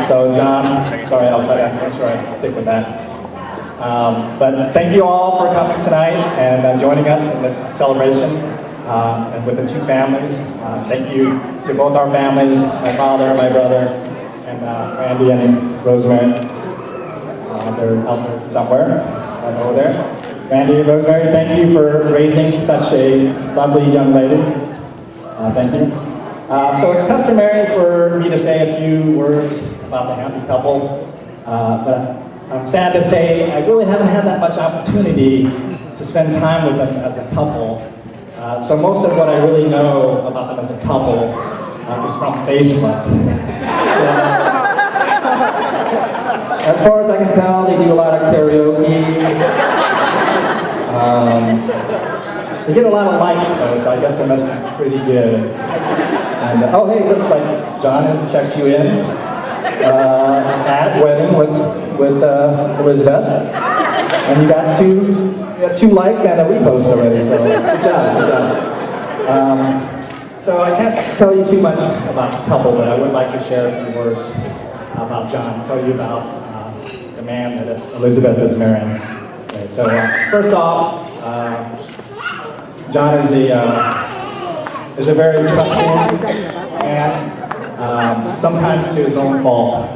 So John, sorry, I'll try to make sure I stick with that. But thank you all for coming tonight and joining us in this celebration and with the two families. Thank you to both our families, my father, my brother, and Randy and Rosemary. They're out there somewhere, right over there. Randy and Rosemary, thank you for raising such a lovely young lady. Thank you. So it's customary for me to say a few words about the happy couple, but I'm sad to say I really haven't had that much opportunity to spend time with them as a couple. So most of what I really know about them as a couple is from Facebook. So, as far as I can tell, they do a lot of karaoke. They get a lot of likes though, so I guess they must be pretty good. And oh hey, looks like John has checked you in at wedding with Elizabeth, and you got two likes and a repost already. So good job. So I can't tell you too much about the couple, but I would like to share a few words about John. Tell you about the man that Elizabeth is marrying. Okay, so first off, John is a very trusting man, sometimes to his own fault.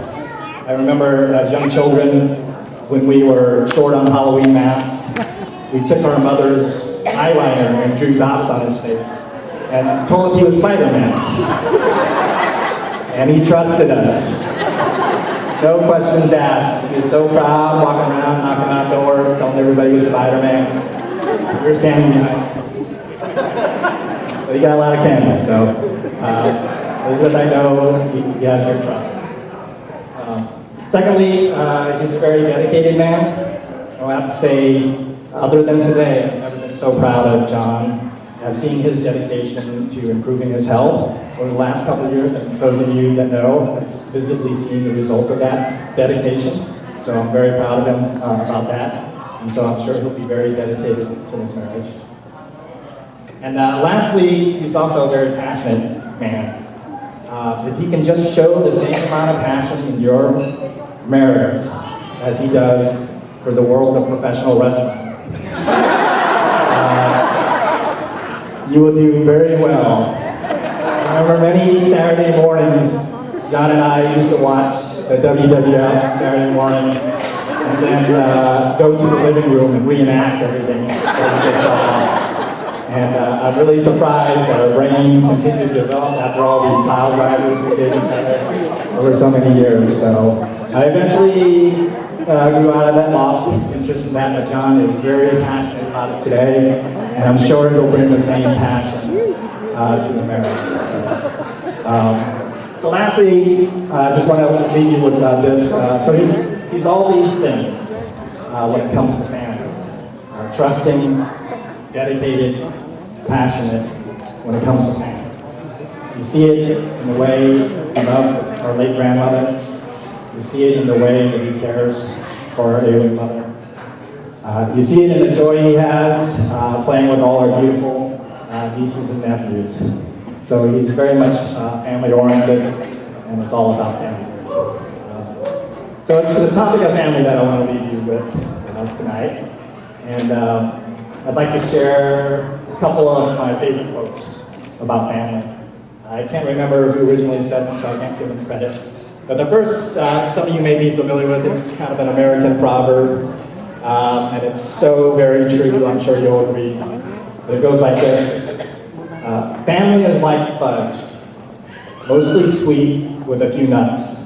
I remember as young children, when we were short on Halloween masks, we took our mother's eyeliner and drew dots on his face and told him he was Spider-Man. And he trusted us. No questions asked. He was so proud, walking around, knocking on doors, telling everybody he was Spider-Man. We were standing behind him. But he got a lot of candy, so Elizabeth, I know he has your trust. Secondly, he's a very dedicated man. I have to say, other than today, I've never been so proud of John. I've seen his dedication to improving his health over the last couple of years, and those of you that know, have visibly seen the results of that dedication. So I'm very proud of him about that, and so I'm sure he'll be very dedicated to this marriage. And lastly, he's also a very passionate man. If he can just show the same amount of passion in your marriage as he does for the world of professional wrestling, you will do very well. I remember many Saturday mornings, John and I used to watch the WWF Saturday morning, and then go to the living room and reenact everything that we just saw. And I'm really surprised that our brains continue to develop after all the pile drivers we did over so many years. So I eventually grew out of that lost interest in that, but John is very passionate about it today, and I'm sure he'll bring the same passion to the marriage. So lastly, I just want to leave you with this. So he's all these things when it comes to family. Trusting, dedicated, passionate when it comes to family. You see it in the way he loved our late grandmother. You see it in the way that he cares for our ailing mother. You see it in the joy he has playing with all our beautiful nieces and nephews. So he's very much family-oriented, and it's all about family. So it's the topic of family that I want to leave you with tonight. And I'd like to share a couple of my favorite quotes about family. I can't remember who originally said them, so I can't give them credit. But the first, some of you may be familiar with, it's kind of an American proverb, and it's so very true, I'm sure you'll agree. But it goes like this: family is like fudge, mostly sweet with a few nuts.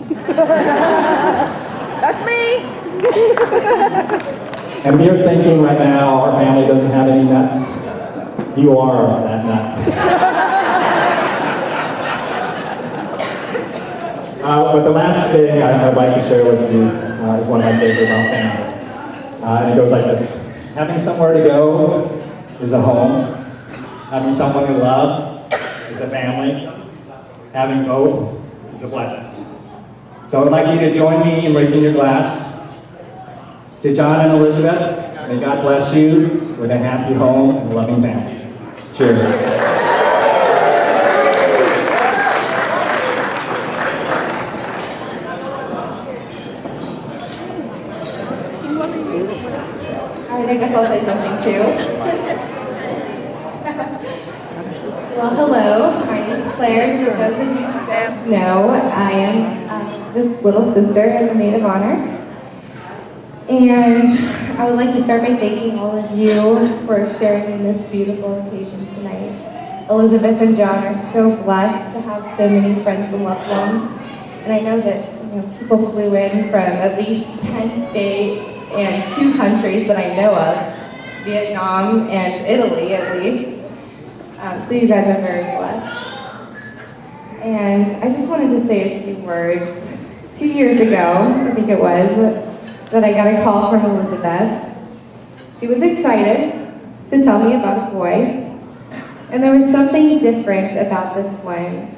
That's me! And you're thinking right now, our family doesn't have any nuts. You are that nut. But the last thing I'd like to share with you is one of my favorite about family. And it goes like this: having somewhere to go is a home. Having someone to love is a family. Having both is a blessing. So I'd like you to join me in raising your glass to John and Elizabeth. May God bless you with a happy home and a loving family. Cheers. mean, I guess I'll say something too. Well, hello. My name is Claire. For those of you who don't know, I am this little sister and the maid of honor. And I would like to start by thanking all of you for sharing in this beautiful occasion tonight. Elizabeth and John are so blessed to have so many friends and loved ones. And I know that people flew in from at least 10 states and 2 countries that I know of, Vietnam and Italy at least. So you guys are very blessed. And I just wanted to say a few words. 2 years ago, I think it was, that I got a call from Elizabeth. She was excited to tell me about a boy, and there was something different about this one.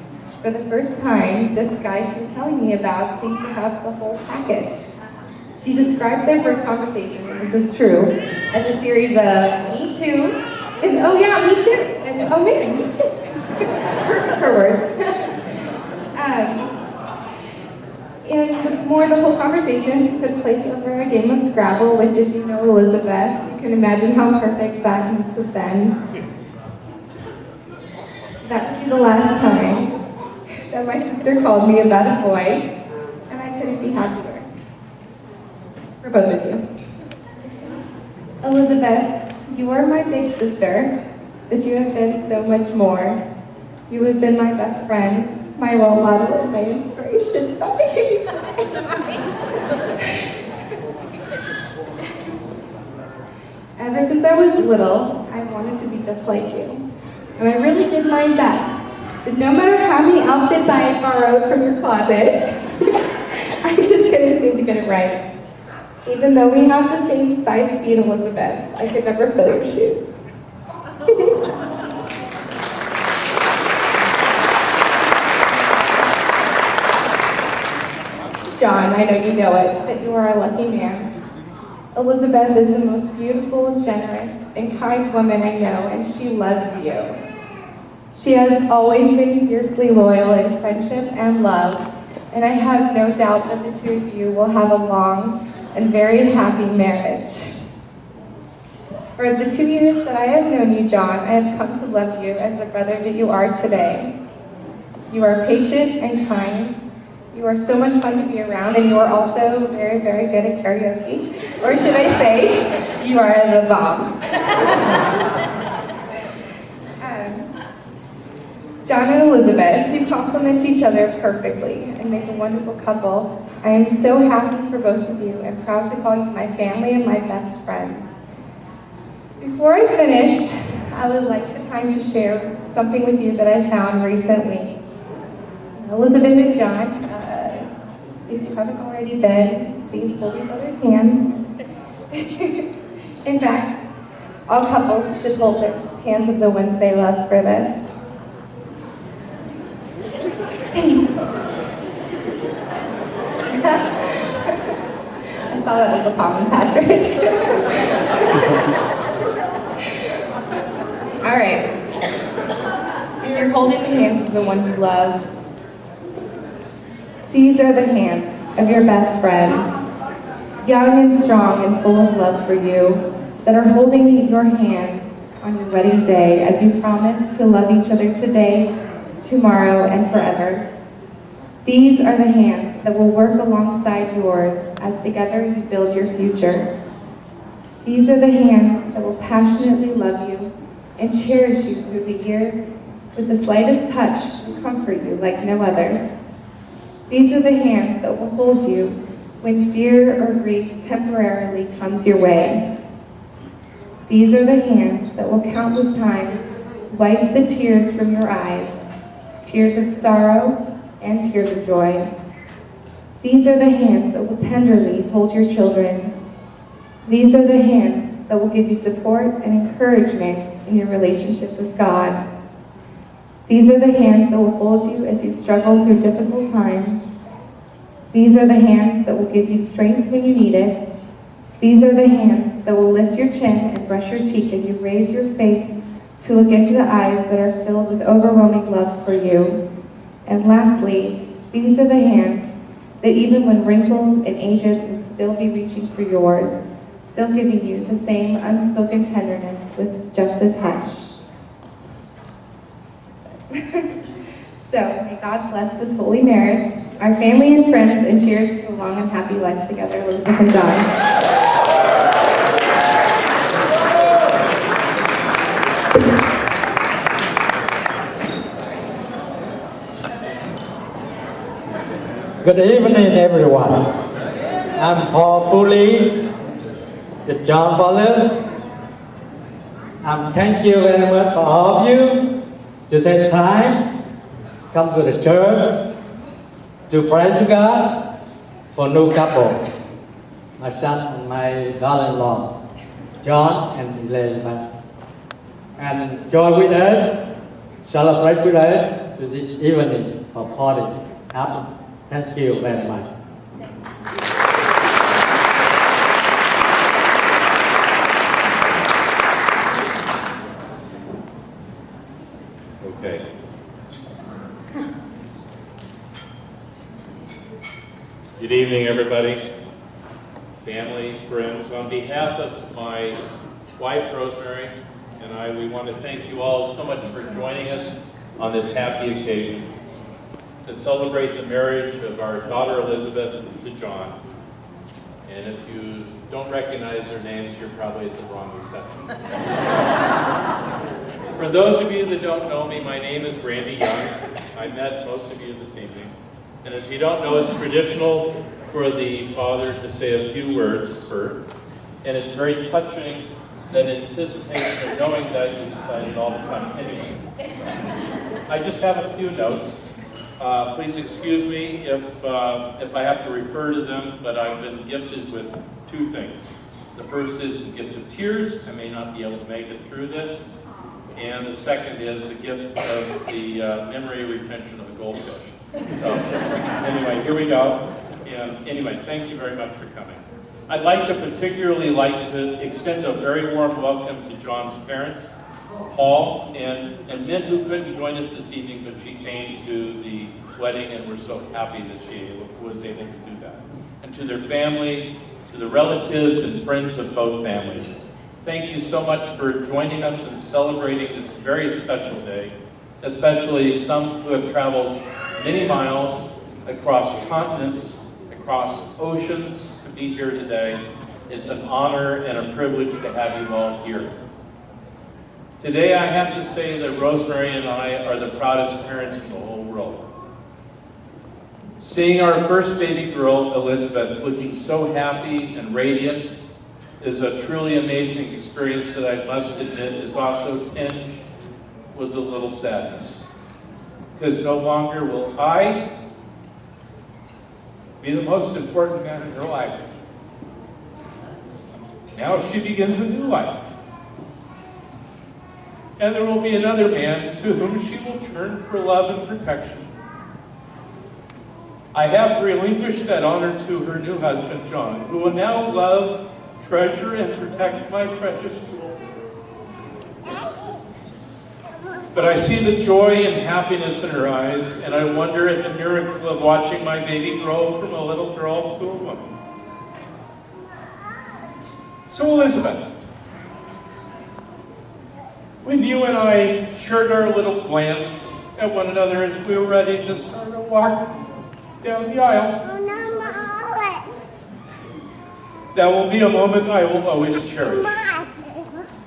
For the first time, this guy she was telling me about seemed to have the whole package. She described their first conversation, and this is true, as a series of me too, and oh yeah, me too, and oh man, me too. her words. And what's more, the whole conversation took place over a game of Scrabble, which, as you know, Elizabeth, you can imagine how perfect that must have been. That would be the last time that my sister called me about a boy, and I couldn't be happier. For both of you. Elizabeth, you are my big sister, but you have been so much more. You have been my best friend, my role model, and my inspiration. Sorry. Ever since I was little, I wanted to be just like you. And I really did my best. But no matter how many outfits I had borrowed from your closet, I just couldn't seem to get it right. Even though we have the same size feet, Elizabeth, I could never fill your shoes. John, I know you know it, but you are a lucky man. Elizabeth is the most beautiful, generous, and kind woman I know, and she loves you. She has always been fiercely loyal in friendship and love, and I have no doubt that the two of you will have a long and very happy marriage. For the 2 years that I have known you, John, I have come to love you as the brother that you are today. You are patient and kind. You are so much fun to be around, and you are also very, very good at karaoke. Or should I say, you are the bomb. John and Elizabeth, you complement each other perfectly and make a wonderful couple. I am so happy for both of you and proud to call you my family and my best friends. Before I finish, I would like the time to share something with you that I found recently. Elizabeth and John, if you haven't already been, please hold each other's hands. In fact, all couples should hold the hands of the ones they love for this. I saw that little common Patrick. All right. If you're holding the hands of the one you love, these are the hands of your best friend, young and strong and full of love for you, that are holding your hands on your wedding day as you promise to love each other today, tomorrow, and forever. These are the hands that will work alongside yours as together you build your future. These are the hands that will passionately love you and cherish you through the years with the slightest touch and comfort you like no other. These are the hands that will hold you when fear or grief temporarily comes your way. These are the hands that will countless times wipe the tears from your eyes, tears of sorrow and tears of joy. These are the hands that will tenderly hold your children. These are the hands that will give you support and encouragement in your relationship with God. These are the hands that will hold you as you struggle through difficult times. These are the hands that will give you strength when you need it. These are the hands that will lift your chin and brush your cheek as you raise your face to look into the eyes that are filled with overwhelming love for you. And lastly, these are the hands that even when wrinkled and aged will still be reaching for yours, still giving you the same unspoken tenderness with just a touch. So, may God bless this holy marriage, our family and friends, and cheers to a long and happy life together, Elizabeth and John. Good evening, everyone. I'm Paul Foley, the John father. Thank you very much for all of you to take time, come to the church, to pray to God for new couple, my son and my daughter-in-law, John and Elizabeth. And join with us, celebrate with us to this evening for party. Thank you very much. Okay. Good evening, everybody, family, friends. On behalf of my wife, Rosemary, and I, we want to thank you all so much for joining us on this happy occasion to celebrate the marriage of our daughter Elizabeth to John. And if you don't recognize their names, you're probably at the wrong reception. For those of you that don't know me, my name is Randy Young. I met most of you this evening. And as you don't know, it's traditional for the father to say a few words first. And it's very touching that in anticipation of knowing that, you decided all to come anyway. I just have a few notes. Please excuse me if I have to refer to them, but I've been gifted with two things. The first is the gift of tears. I may not be able to make it through this. And the second is the gift of the memory retention of the goldfish. So anyway, here we go. And anyway, thank you very much for coming. I'd like to extend a very warm welcome to John's parents, Paul, and Min, who couldn't join us this evening, but she came to the wedding, and we're so happy that she was able to do that. And to their family, to the relatives and friends of both families, thank you so much for joining us and celebrating this very special day, especially some who have traveled many miles across continents, across oceans to be here today. It's an honor and a privilege to have you all here. Today I have to say that Rosemary and I are the proudest parents in the whole world. Seeing our first baby girl, Elizabeth, looking so happy and radiant is a truly amazing experience that I must admit is also tinged with a little sadness. Because no longer will I be the most important man in her life. Now she begins a new life. And there will be another man to whom she will turn for love and protection. I have relinquished that honor to her new husband, John, who will now love, treasure, and protect my precious jewel. But I see the joy and happiness in her eyes, and I wonder at the miracle of watching my baby grow from a little girl to a woman. So Elizabeth, when you and I shared our little glance at one another as we were ready to start a walk down the aisle, that will be a moment I will always cherish.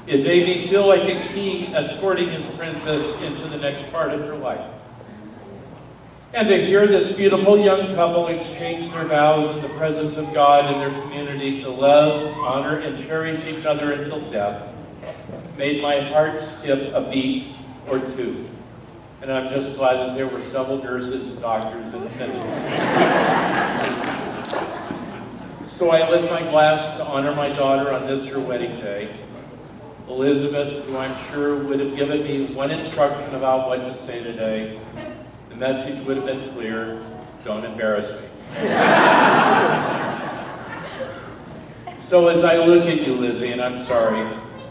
It made me feel like a king escorting his princess into the next part of her life. And to hear this beautiful young couple exchange their vows in the presence of God and their community to love, honor, and cherish each other until death made my heart skip a beat or two. And I'm just glad that there were several nurses and doctors in attendance. So I lift my glass to honor my daughter on this her wedding day. Elizabeth, who I'm sure would have given me one instruction about what to say today, the message would have been clear: don't embarrass me. So as I look at you, Lizzie, and I'm sorry,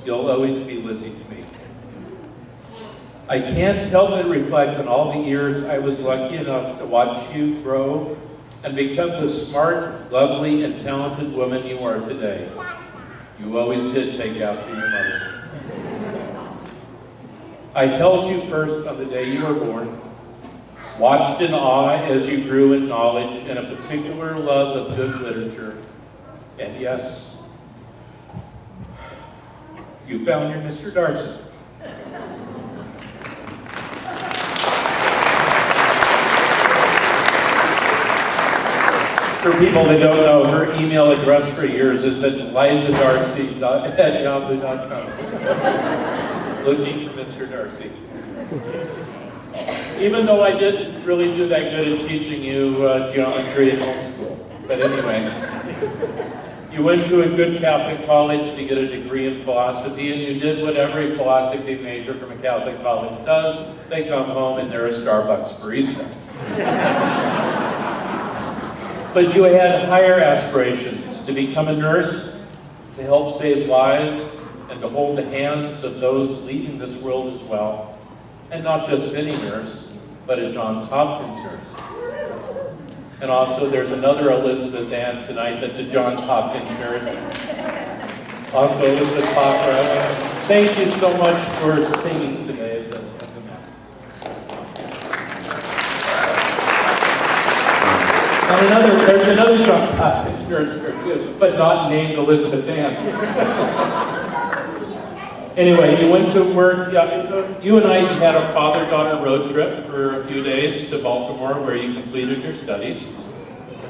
you'll always be Lizzie to me. I can't help but reflect on all the years I was lucky enough to watch you grow and become the smart, lovely, and talented woman you are today. You always did take after your mother. I held you first on the day you were born, watched in awe as you grew in knowledge and a particular love of good literature. And yes, you found your Mr. Darcy. For people that don't know, her email address for years has been lizadarcy@yahoo.com. Looking for Mr. Darcy. Even though I didn't really do that good at teaching you geometry at homeschool. But anyway, you went to a good Catholic college to get a degree in philosophy, and you did what every philosophy major from a Catholic college does. They come home and they're a Starbucks barista. But you had higher aspirations, to become a nurse, to help save lives, and to hold the hands of those leading this world as well. And not just any nurse, but a Johns Hopkins nurse. And also there's another Elizabeth Ann tonight that's a Johns Hopkins nurse. Also Elizabeth Hopper. Thank you so much for singing today at the Mass. And there's another Johns Hopkins nurse, but not named Elizabeth Ann. Anyway, you went to work. You and I had a father-daughter road trip for a few days to Baltimore where you completed your studies.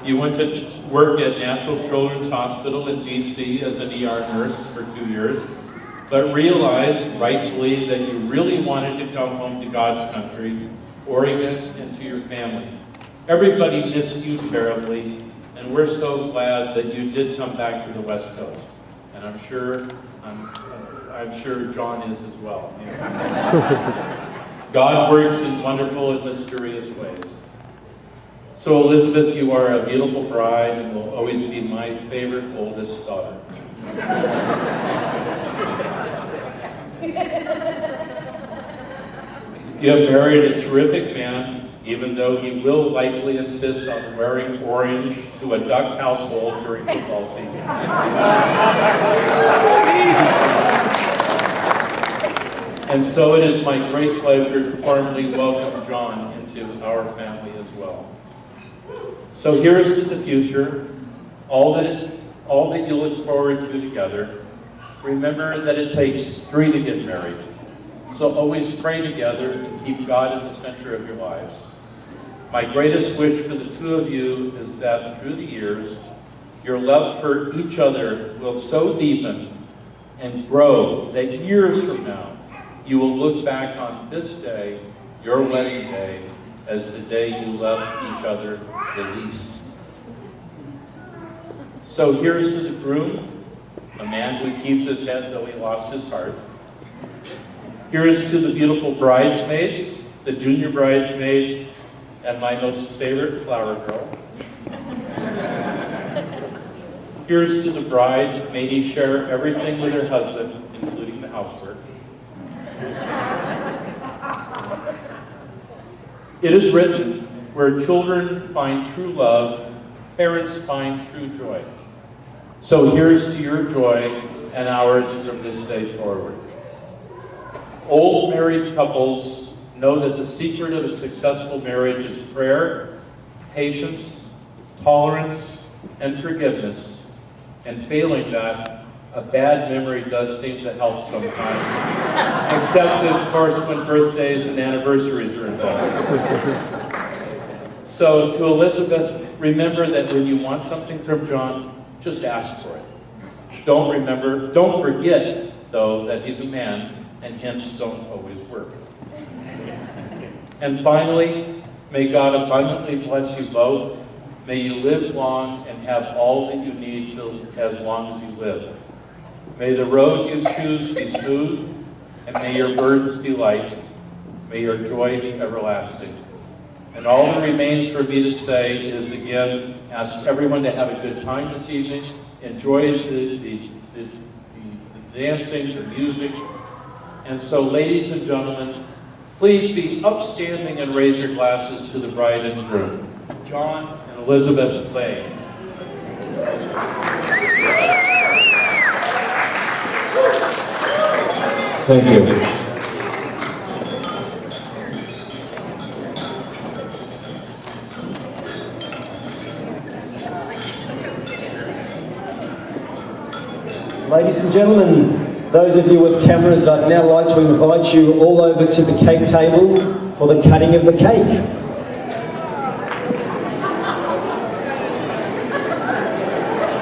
You went to work at Natural Children's Hospital in D.C. as an ER nurse for 2 years, but realized rightfully that you really wanted to come home to God's country, Oregon, and to your family. Everybody missed you terribly, and we're so glad that you did come back to the West Coast. And I'm sure John is as well. God works in wonderful and mysterious ways. So Elizabeth, you are a beautiful bride and will always be my favorite oldest daughter. You have married a terrific man, even though he will likely insist on wearing orange to a Duck household during football season. And so it is my great pleasure to formally welcome John into our family as well. So here's to the future, all that you look forward to together. Remember that it takes 3 to get married. So always pray together and keep God in the center of your lives. My greatest wish for the two of you is that through the years, your love for each other will so deepen and grow that years from now, you will look back on this day, your wedding day, as the day you loved each other the least. So here's to the groom, a man who keeps his head though he lost his heart. Here's to the beautiful bridesmaids, the junior bridesmaids, and my most favorite flower girl. Here's to the bride, may he share everything with her husband, including the housework. It is written, where children find true love, parents find true joy. So here's to your joy and ours from this day forward. Old married couples know that the secret of a successful marriage is prayer, patience, tolerance, and forgiveness. And failing that, a bad memory does seem to help sometimes. Except, of course, when birthdays and anniversaries are involved. So to Elizabeth, remember that when you want something from John, just ask for it. Don't forget, though, that he's a man, and hints don't always work. And finally, may God abundantly bless you both. May you live long and have all that you need as long as you live. May the road you choose be smooth, and may your burdens be light. May your joy be everlasting. And all that remains for me to say is, again, ask everyone to have a good time this evening. Enjoy the dancing, the music. And so, ladies and gentlemen, please be upstanding and raise your glasses to the bride and groom, John and Elizabeth Lane. Thank you. Ladies and gentlemen, those of you with cameras, I'd now like to invite you all over to the cake table for the cutting of the cake.